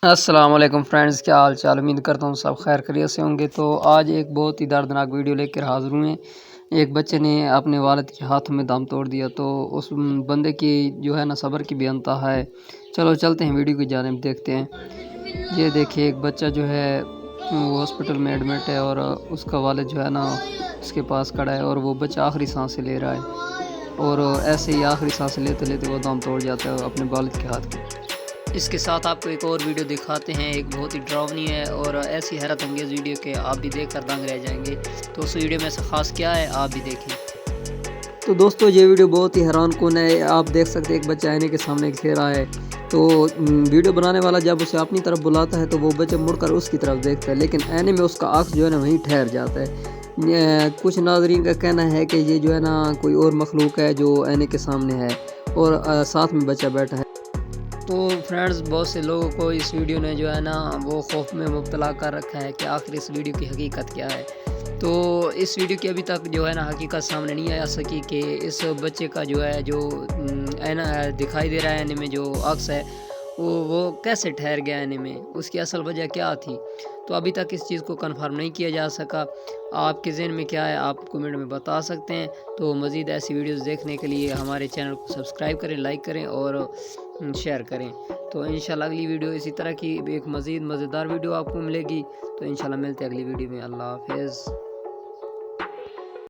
السلام علیکم فرینڈز، کیا حال چال؟ امید کرتا ہوں سب خیر خیریت سے ہوں گے۔ تو آج ایک بہت ہی دردناک ویڈیو لے کر حاضر ہوئے ہیں۔ ایک بچے نے اپنے والد کے ہاتھوں میں دم توڑ دیا، تو اس بندے کی جو ہے نا صبر کی بھی انتہا ہے۔ چلو چلتے ہیں ویڈیو کی جانب، دیکھتے ہیں۔ یہ دیکھیے ایک بچہ جو ہے وہ ہاسپٹل میں ایڈمٹ ہے، اور اس کا والد جو ہے نا اس کے پاس کھڑا ہے، اور وہ بچہ آخری سانسیں لے رہا ہے، اور ایسے ہی آخری سانسیں لیتے لیتے وہ دم توڑ جاتا ہے اپنے والد کے ہاتھ کے۔ اس کے ساتھ آپ کو ایک اور ویڈیو دکھاتے ہیں، ایک بہت ہی ڈراؤنی ہے اور ایسی حیرت انگیز ویڈیو کہ آپ بھی دیکھ کر دنگ رہ جائیں گے۔ تو اس ویڈیو میں سے خاص کیا ہے آپ بھی دیکھیں۔ تو دوستو یہ ویڈیو بہت ہی حیران کن ہے۔ آپ دیکھ سکتے ہیں ایک بچہ آئینے کے سامنے کھیل رہا ہے، تو ویڈیو بنانے والا جب اسے اپنی طرف بلاتا ہے تو وہ بچہ مڑ کر اس کی طرف دیکھتا ہے، لیکن آئینے میں اس کا عکس جو ہے نا وہیں ٹھہر جاتا ہے۔ کچھ ناظرین کا کہنا ہے کہ یہ جو ہے نا کوئی اور مخلوق ہے جو آئینے کے سامنے ہے، اور ساتھ میں بچہ بیٹھا ہے۔ تو فرینڈز، بہت سے لوگوں کو اس ویڈیو نے جو ہے نا وہ خوف میں مبتلا کر رکھا ہے کہ آخر اس ویڈیو کی حقیقت کیا ہے۔ تو اس ویڈیو کی ابھی تک جو ہے نا حقیقت سامنے نہیں آ سکی کہ اس بچے کا جو ہے جو آئینہ دکھائی دے رہا ہے آئینے میں، جو عکس ہے وہ کیسے ٹھہر گیا آئینے میں، اس کی اصل وجہ کیا تھی۔ تو ابھی تک اس چیز کو کنفرم نہیں کیا جا سکا۔ آپ کے ذہن میں کیا ہے آپ کمنٹ میں بتا سکتے ہیں۔ تو مزید ایسی ویڈیوز دیکھنے کے لیے ہمارے چینل کو سبسکرائب کریں، لائک کریں اور شیئر کریں۔ تو انشاءاللہ اگلی ویڈیو اسی طرح کی ایک مزید مزیدار ویڈیو آپ کو ملے گی۔ تو انشاءاللہ ملتے ہیں اگلی ویڈیو میں۔ اللہ حافظ۔